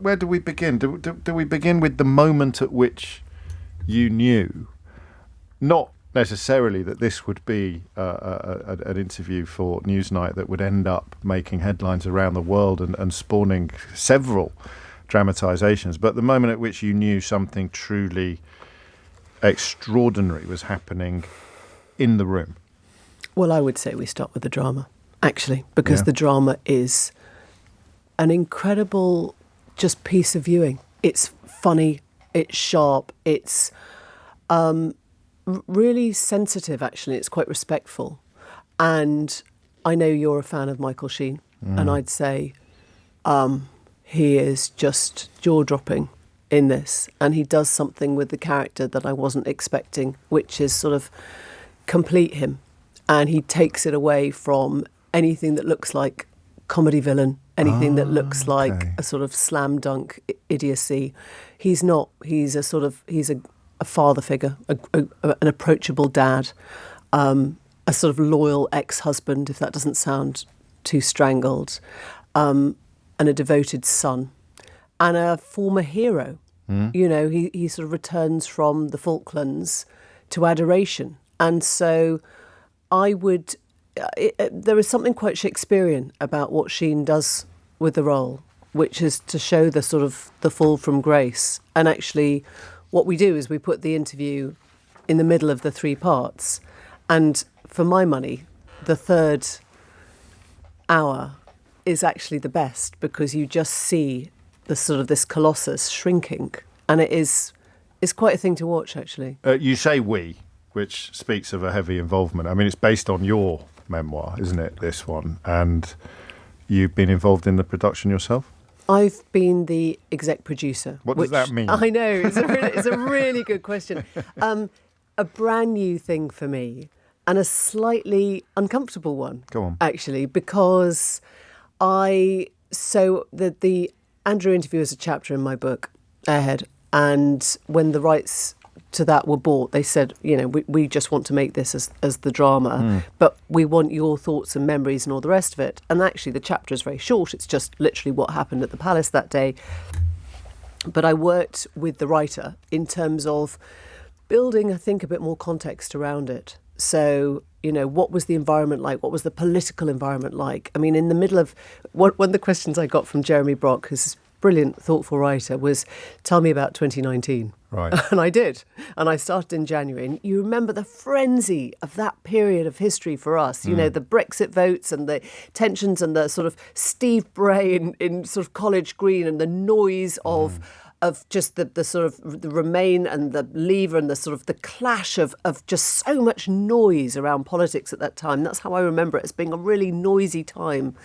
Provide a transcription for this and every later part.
Where do we begin? Do we begin with the moment at which you knew, not necessarily that this would be an interview for Newsnight that would end up making headlines around the world and spawning several dramatisations, but the moment at which you knew something truly extraordinary was happening in the room? Well, I would say we start with the drama, actually, because the drama is an incredible just piece of viewing. It's funny, it's sharp, it's really sensitive, actually. It's quite respectful. And I know you're a fan of Michael Sheen, and I'd say he is just jaw-dropping in this, and he does something with the character that I wasn't expecting, which is sort of complete him, and he takes it away from anything that looks like comedy villain, anything that looks like a sort of slam dunk idiocy. He's not. He's a father figure, an approachable dad, a sort of loyal ex-husband, if that doesn't sound too strangled, and a devoted son, and a former hero. You know, he sort of returns from the Falklands to adoration. And so there is something quite Shakespearean about what Sheen does with the role, which is to show the sort of the fall from grace. And actually what we do is we put the interview in the middle of the three parts. And for my money, the third hour is actually the best, because you just see the sort of this colossus shrinking, and it's quite a thing to watch, actually. You say we, which speaks of a heavy involvement. I mean, it's based on your memoir, isn't it, this one? And you've been involved in the production yourself? I've been the exec producer. What does that mean? I know, it's a really good question. A brand new thing for me, and a slightly uncomfortable one. Go on. Actually, because the Andrew interview is a chapter in my book, Airhead, and when the rights to that were bought, they said, you know, we just want to make this as the drama, but we want your thoughts and memories and all the rest of it. And actually the chapter is very short. It's just literally what happened at the Palace that day. But I worked with the writer in terms of building, I think, a bit more context around it. So, you know, what was the environment like? What was the political environment like? I mean, in the middle of one of the questions I got from Jeremy Brock, who's this brilliant, thoughtful writer, was, tell me about 2019. Right. And I did. And I started in January. And you remember the frenzy of that period of history for us, you know, the Brexit votes and the tensions and the sort of Steve Bray in sort of College Green, and the noise of just the sort of the Remain and the Leave, and the sort of the clash of just so much noise around politics at that time. That's how I remember it, as being a really noisy time.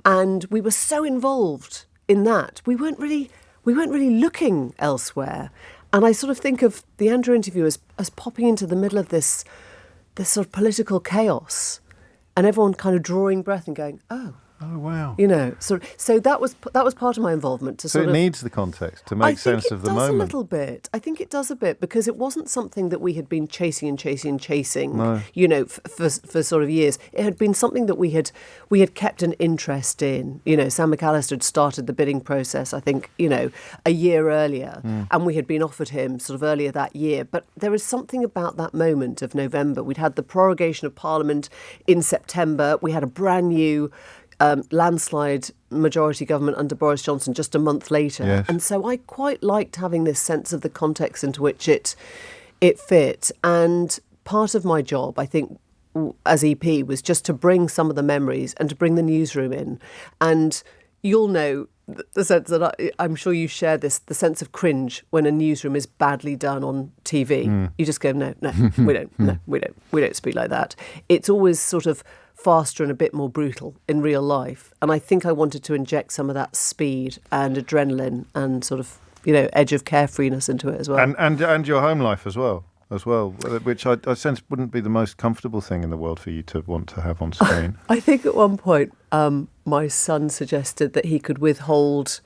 And we were so involved in that. We weren't really looking elsewhere. And I sort of think of the Andrew interview as popping into the middle of this sort of political chaos, and everyone kind of drawing breath and going, oh, wow. You know, so that was part of my involvement. So it needs the context to make sense of the moment. I think it does a little bit. I think it does a bit, because it wasn't something that we had been chasing, No. you know, for sort of years. It had been something that we had kept an interest in. You know, Sam McAllister had started the bidding process, I think, you know, a year earlier, and we had been offered him sort of earlier that year. But there is something about that moment of November. We'd had the prorogation of Parliament in September. We had a brand new landslide majority government under Boris Johnson just a month later. Yes. And so I quite liked having this sense of the context into which it fit. And part of my job, I think, as EP, was just to bring some of the memories and to bring the newsroom in. And you'll know the sense that I'm sure you share this, the sense of cringe when a newsroom is badly done on TV. You just go, no, we don't speak like that. It's always sort of faster and a bit more brutal in real life. And I think I wanted to inject some of that speed and adrenaline and sort of, you know, edge of carefreeness into it as well. And your home life as well, which I sense wouldn't be the most comfortable thing in the world for you to want to have on screen. I think at one point my son suggested that he could withhold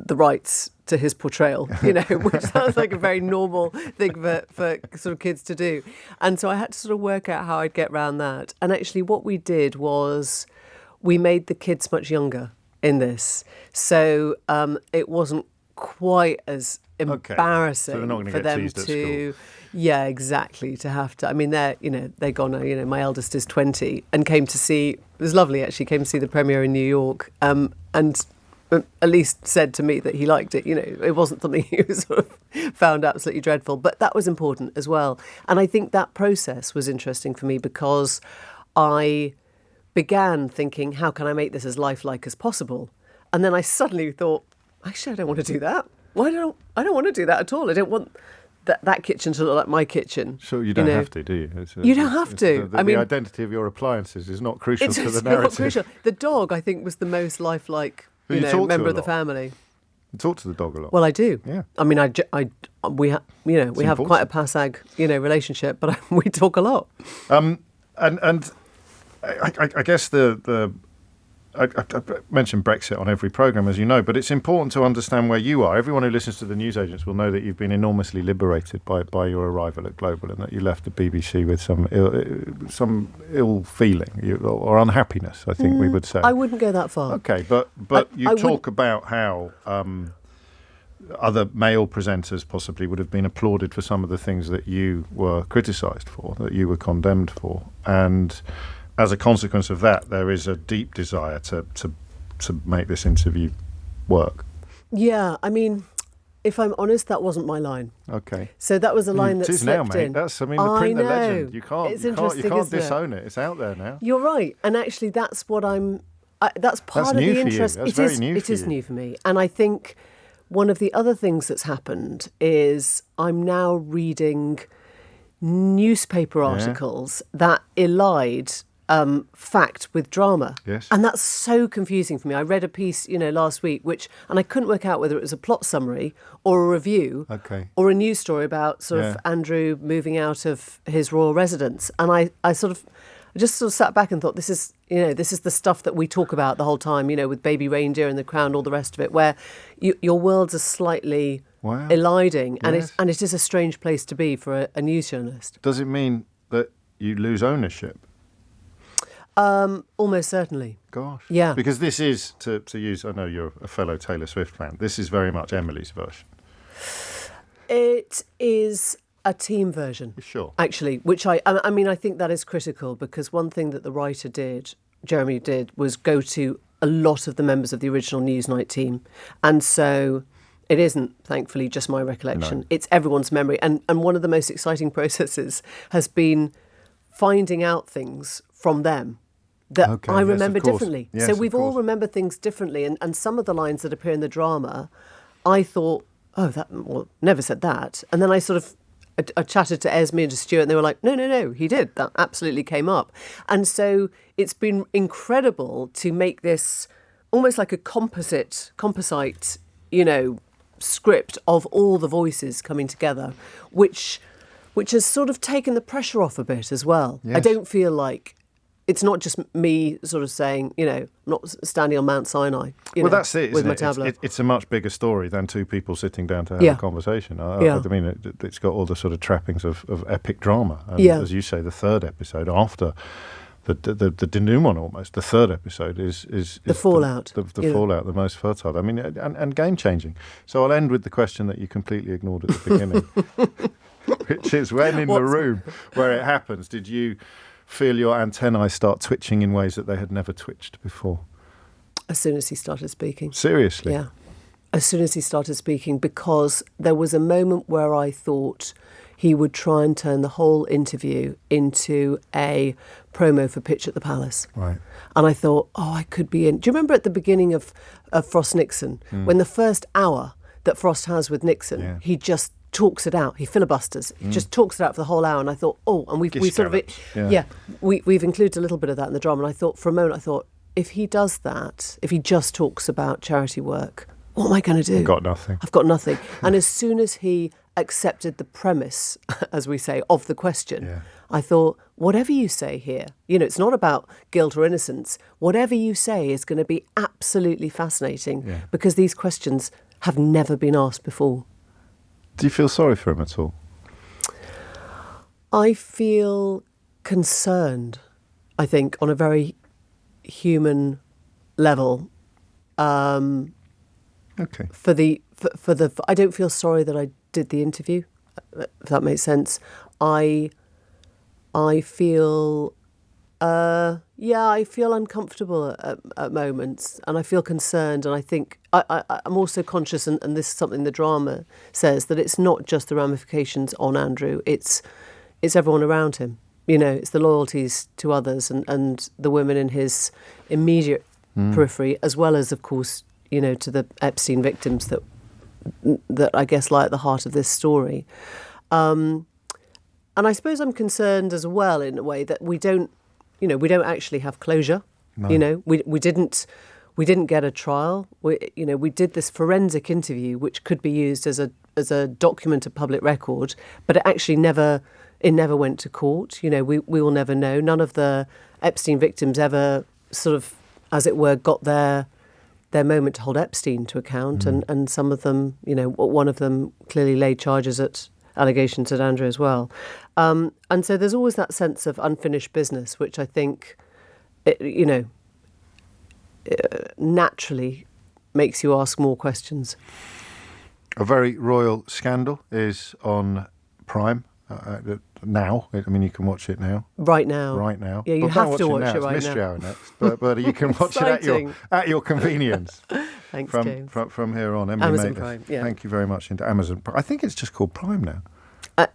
the rights to his portrayal, you know, which sounds like a very normal thing for sort of kids to do. And so I had to sort of work out how I'd get around that. And actually what we did was we made the kids much younger in this. So it wasn't quite as embarrassing So they're not gonna for get them teased at to, yeah, exactly, to have to. I mean, they're gone. My eldest is 20 and came to see. It was lovely actually. Came to see the premiere in New York, and at least said to me that he liked it. It wasn't something he was sort of found absolutely dreadful, but that was important as well. And I think that process was interesting for me because I began thinking, how can I make this as lifelike as possible? And then I suddenly thought, actually, I don't want to do that. I don't want to do that at all. I don't want that kitchen to look like my kitchen. Sure, you don't have to, do you? You don't have to. The identity of your appliances is not crucial to the narrative. It's not crucial. The dog, I think, was the most lifelike member of the family. You talk to the dog a lot. Well, I do. Yeah. I mean, we have quite a passag, relationship, but we talk a lot. And I guess I mentioned Brexit on every programme, as you know, but it's important to understand where you are. Everyone who listens to the newsagents will know that you've been enormously liberated by your arrival at Global, and that you left the BBC with some ill feeling or unhappiness, I think we would say. I wouldn't go that far. Okay, but you talk about how other male presenters possibly would have been applauded for some of the things that you were criticised for, that you were condemned for, and as a consequence of that, there is a deep desire to make this interview work. Yeah, I mean, if I'm honest, that wasn't my line. Okay. So that was a line that slipped now, mate. in. That's, the print the legend. You can't It's disown it. It's out there now. You're right, and actually, that's what that's part of the interest. That's very new for you. It is new for me, and I think one of the other things that's happened is I'm now reading newspaper articles that elide fact with drama. Yes. And that's so confusing for me. I read a piece, last week, and I couldn't work out whether it was a plot summary or a review or a news story about sort of Andrew moving out of his royal residence. And I just sat back and thought, this is the stuff that we talk about the whole time, with Baby Reindeer and The Crown, all the rest of it, where your worlds are slightly eliding, and it is a strange place to be for a news journalist. Does it mean that you lose ownership? Almost certainly. Gosh. Yeah. Because this is, to use, I know you're a fellow Taylor Swift fan, this is very much Emily's version. It is a team version. Sure. Actually, which I think that is critical, because one thing that the writer did, Jeremy did, was go to a lot of the members of the original Newsnight team. And so it isn't, thankfully, just my recollection. No. It's everyone's memory. And one of the most exciting processes has been finding out things from them that I remember differently. Yes, so we've all remembered things differently. And some of the lines that appear in the drama, I thought, never said that. And then I chatted to Esme and to Stuart, and they were like, no, he did. That absolutely came up. And so it's been incredible to make this almost like a composite, script of all the voices coming together, which has sort of taken the pressure off a bit as well. Yes. I don't feel like it's not just me sort of saying, I'm not standing on Mount Sinai. That's it, with my it? tablet. It's a much bigger story than two people sitting down to have a conversation. I mean, it's got all the sort of trappings of epic drama. And as you say, the third episode after the denouement, almost the third episode is the fallout. The fallout, the most fertile. I mean, and game changing. So I'll end with the question that you completely ignored at the beginning, which is when in the room where it happens, did you feel your antennae start twitching in ways that they had never twitched before? As soon as he started speaking. Seriously? Yeah. As soon as he started speaking, because there was a moment where I thought he would try and turn the whole interview into a promo for Pitch at the Palace. Right. And I thought, I could be in. Do you remember at the beginning of Frost Nixon, when the first hour that Frost has with Nixon, he just talks it out. He filibusters. He just talks it out for the whole hour. And I thought, and we sort of, we've included a little bit of that in the drama. And I thought, for a moment, if he does that, if he just talks about charity work, what am I going to do? I've got nothing. I've got nothing. And as soon as he accepted the premise, as we say, of the question, I thought, whatever you say here, it's not about guilt or innocence. Whatever you say is going to be absolutely fascinating because these questions have never been asked before. Do you feel sorry for him at all? I feel concerned, I think, on a very human level. For the I don't feel sorry that I did the interview, if that makes sense. I feel, I feel uncomfortable at moments, and I feel concerned, and I think I'm also conscious, and this is something the drama says, that it's not just the ramifications on Andrew, it's everyone around him. You know, it's the loyalties to others and the women in his immediate periphery, as well as, of course, you know, to the Epstein victims that I guess lie at the heart of this story. And I suppose I'm concerned as well, in a way, that we don't actually have closure. No. You know, we didn't get a trial. We did this forensic interview, which could be used as a document of public record, but it actually never went to court. You know, we will never know. None of the Epstein victims ever sort of, as it were, got their moment to hold Epstein to account, and some of them, you know, one of them clearly laid allegations at Andrew as well. And so there's always that sense of unfinished business, which I think, naturally makes you ask more questions. A Very Royal Scandal is on Prime now. I mean, you can watch it now. Right now. Yeah, you have to watch it right now. It's Mystery Hour next, but you can watch it at your convenience. Thanks, James. From here on. Emily Amazon Maitlis, Prime, yeah. Thank you very much. Into Amazon Prime. I think it's just called Prime now.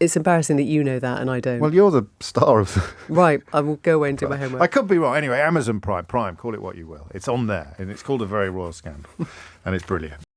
It's embarrassing that you know that and I don't. Well, you're the star of the... Right, I will go away and do my homework. I could be wrong. Anyway, Amazon Prime, call it what you will. It's on there, and it's called A Very Royal Scandal, and it's brilliant.